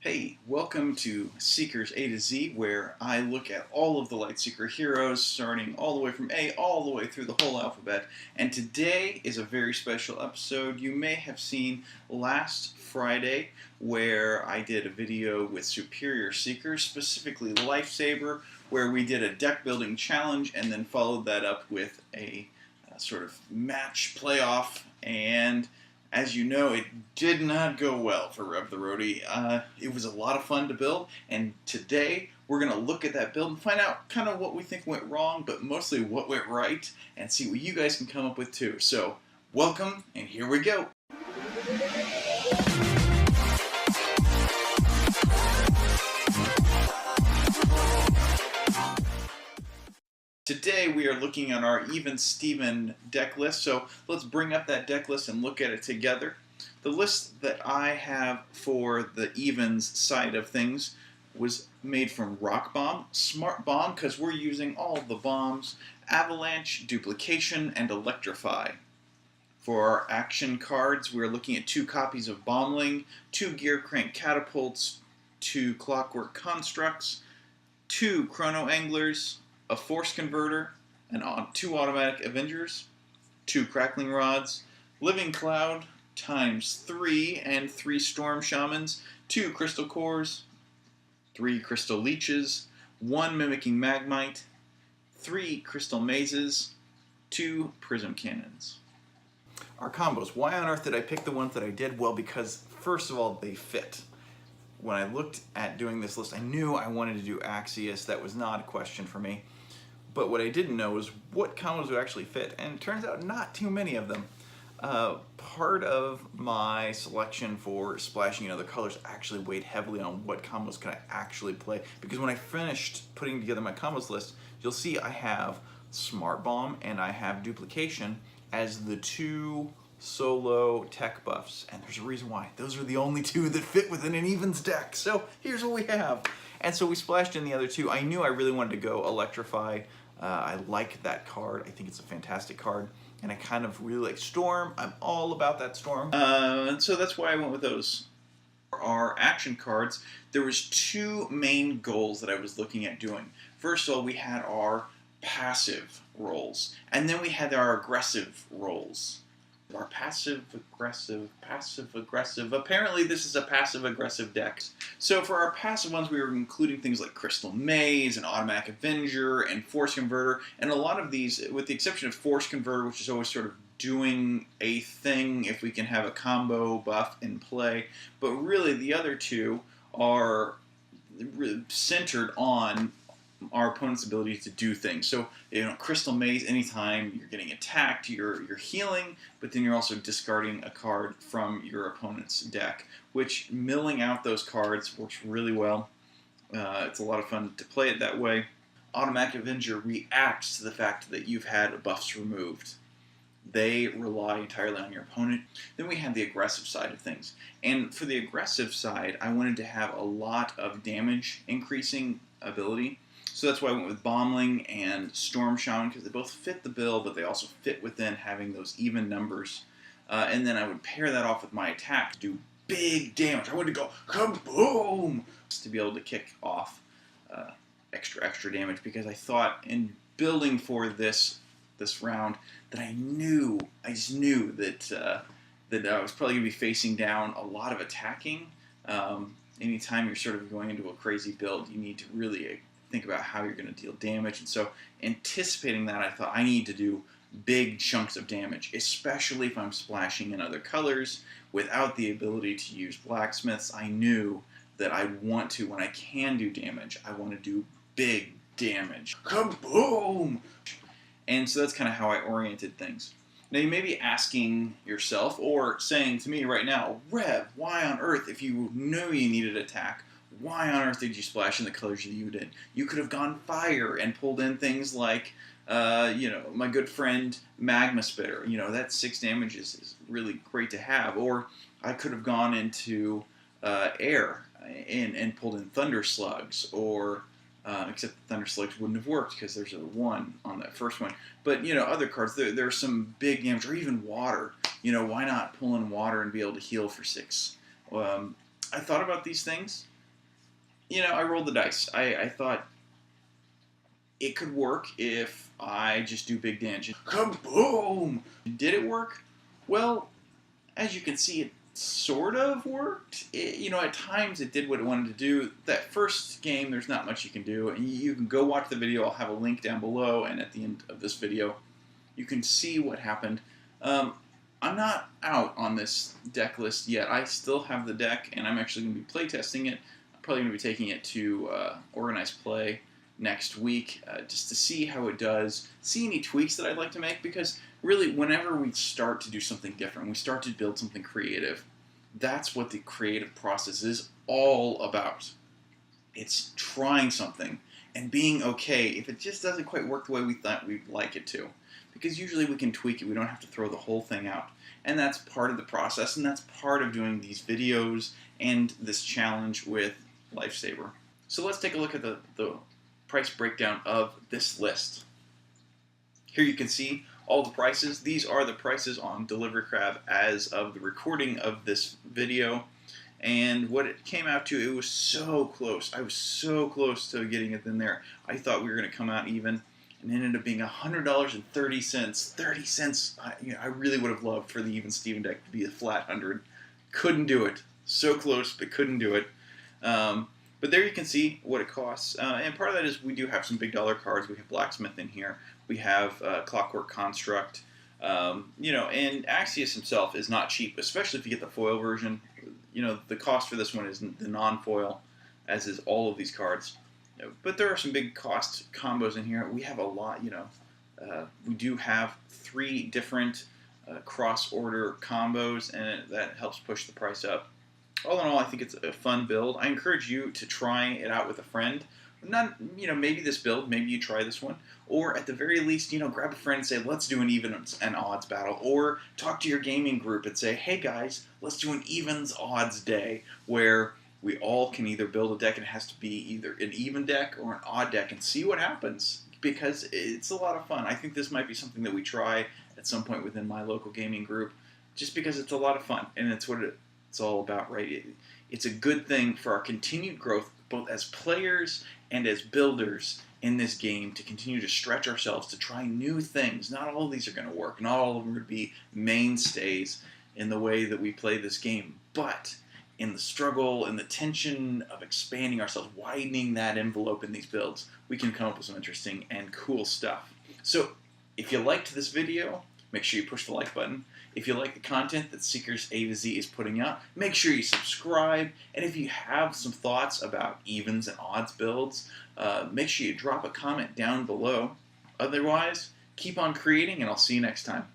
Hey, welcome to Seekers A to Z, where I look at all of the Lightseeker heroes, starting all the way from A all the way through the whole alphabet. And today is a very special episode. You may have seen last Friday where I did a video with Superior Seekers, specifically Lifesaver, where we did a deck building challenge and then followed that up with a sort of match playoff. And as you know, it did not go well for Rev the Roadie. It was a lot of fun to build, and today we're going to look at that build and find out kind of what we think went wrong, but mostly what went right, and see what you guys can come up with too. So, welcome, and here we go. Today we are looking at our Even Steven deck list, so let's bring up that deck list and look at it together. The list that I have for the Evens side of things was made from Rock Bomb, Smart Bomb, because we're using all of the bombs, Avalanche, Duplication, and Electrify. For our action cards, we're looking at 2 copies of Bombling, 2 Gear Crank Catapults, 2 Clockwork Constructs, 2 Chrono Anglers, a Force Converter, and 2 Automatic Avengers, 2 Crackling Rods, Living Cloud times 3 and 3 Storm Shamans, 2 Crystal Cores, 3 Crystal Leeches, 1 Mimicking Magmite, 3 Crystal Mazes, 2 Prism Cannons. Our combos. Why on earth did I pick the ones that I did? Well, because first of all, they fit. When I looked at doing this list, I knew I wanted to do Axius. That was not a question for me. But what I didn't know was what combos would actually fit, and it turns out not too many of them. Part of my selection for splashing in other colors actually weighed heavily on what combos could I actually play, because when I finished putting together my combos list, you'll see I have Smart Bomb and I have Duplication as the 2 solo tech buffs, and there's a reason why. Those are the only 2 that fit within an Evens deck, so here's what we have. And so we splashed in the other 2. I knew I really wanted to go Electrify. I like that card. I think it's a fantastic card, and I kind of really like Storm. I'm all about that Storm. And so that's why I went with those. For our action cards, there was 2 main goals that I was looking at doing. First of all, we had our passive roles, and then we had our aggressive roles. Our passive-aggressive. Apparently this is a passive-aggressive deck. So for our passive ones, we were including things like Crystal Maze, and Automatic Avenger, and Force Converter, and a lot of these, with the exception of Force Converter, which is always sort of doing a thing if we can have a combo buff in play, but really the other 2 are really centered on our opponent's ability to do things. So, Crystal Maze, anytime you're getting attacked, you're healing, but then you're also discarding a card from your opponent's deck, which milling out those cards works really well. It's a lot of fun to play it that way. Automatic Avenger reacts to the fact that you've had buffs removed. They rely entirely on your opponent. Then we have the aggressive side of things. And for the aggressive side, I wanted to have a lot of damage increasing ability. So that's why I went with Bombling and Storm Shaman, because they both fit the bill, but they also fit within having those even numbers. And then I would pair that off with my attack to do big damage. I wanted to go kaboom to be able to kick off extra damage, because I thought in building for this round that I just knew that I was probably going to be facing down a lot of attacking. Anytime you're sort of going into a crazy build, you need to really think about how you're going to deal damage. And so, anticipating that, I thought I need to do big chunks of damage, especially if I'm splashing in other colors without the ability to use blacksmiths. I knew that I'd want to, when I can do damage, I want to do big damage. Kaboom! And so that's kind of how I oriented things. Now you may be asking yourself, or saying to me right now, Rev, why on earth, if you knew you needed attack, why on earth did you splash in the colors that you did? You could have gone fire and pulled in things like, my good friend Magma Spitter. That 6 damage is really great to have. Or I could have gone into air and pulled in Thunder Slugs, or except the Thunder Slugs wouldn't have worked because there's a 1 on that first one. But, other cards, there are some big damage, or even water. Why not pull in water and be able to heal for 6? I thought about these things, I rolled the dice. I thought it could work if I just do big damage. Kaboom! Did it work? Well, as you can see, it sort of worked. At times it did what it wanted to do. That first game, there's not much you can do, and you can go watch the video. I'll have a link down below, and at the end of this video, you can see what happened. I'm not out on this deck list yet. I still have the deck, and I'm actually going to be playtesting it. I'm probably going to be taking it to organized play next week just to see how it does, see any tweaks that I'd like to make, because really whenever we start to do something different, we start to build something creative, that's what the creative process is all about. It's trying something and being okay if it just doesn't quite work the way we thought we'd like it to, because usually we can tweak it. We don't have to throw the whole thing out, and that's part of the process, and that's part of doing these videos and this challenge with Lifesaver. So let's take a look at the price breakdown of this list. Here you can see all the prices. These are the prices on Delivery Crab as of the recording of this video. And what it came out to, it was so close. I was so close to getting it in there. I thought we were going to come out even, and it ended up being $100.30. 30 cents. I really would have loved for the Even Steven deck to be a flat 100. Couldn't do it. So close, but couldn't do it. But there you can see what it costs, and part of that is we do have some big dollar cards. We have Blacksmith in here. We have Clockwork Construct, and Axius himself is not cheap, especially if you get the foil version. The cost for this one is the non-foil, as is all of these cards. But there are some big cost combos in here. We have a lot. We do have 3 different cross-order combos, and that helps push the price up. All in all, I think it's a fun build. I encourage you to try it out with a friend. Maybe this build, maybe you try this one. Or at the very least, grab a friend and say, let's do an evens and odds battle. Or talk to your gaming group and say, hey guys, let's do an evens odds day where we all can either build a deck, and it has to be either an even deck or an odd deck, and see what happens. Because it's a lot of fun. I think this might be something that we try at some point within my local gaming group, just because it's a lot of fun, and it's what it's all about, right? It's a good thing for our continued growth, both as players and as builders in this game, to continue to stretch ourselves, to try new things. Not all of these are going to work. Not all of them are going to be mainstays in the way that we play this game. But in the struggle and the tension of expanding ourselves, widening that envelope in these builds, we can come up with some interesting and cool stuff. So if you liked this video, make sure you push the like button. If you like the content that Seekers A to Z is putting out, make sure you subscribe. And if you have some thoughts about evens and odds builds, make sure you drop a comment down below. Otherwise, keep on creating, and I'll see you next time.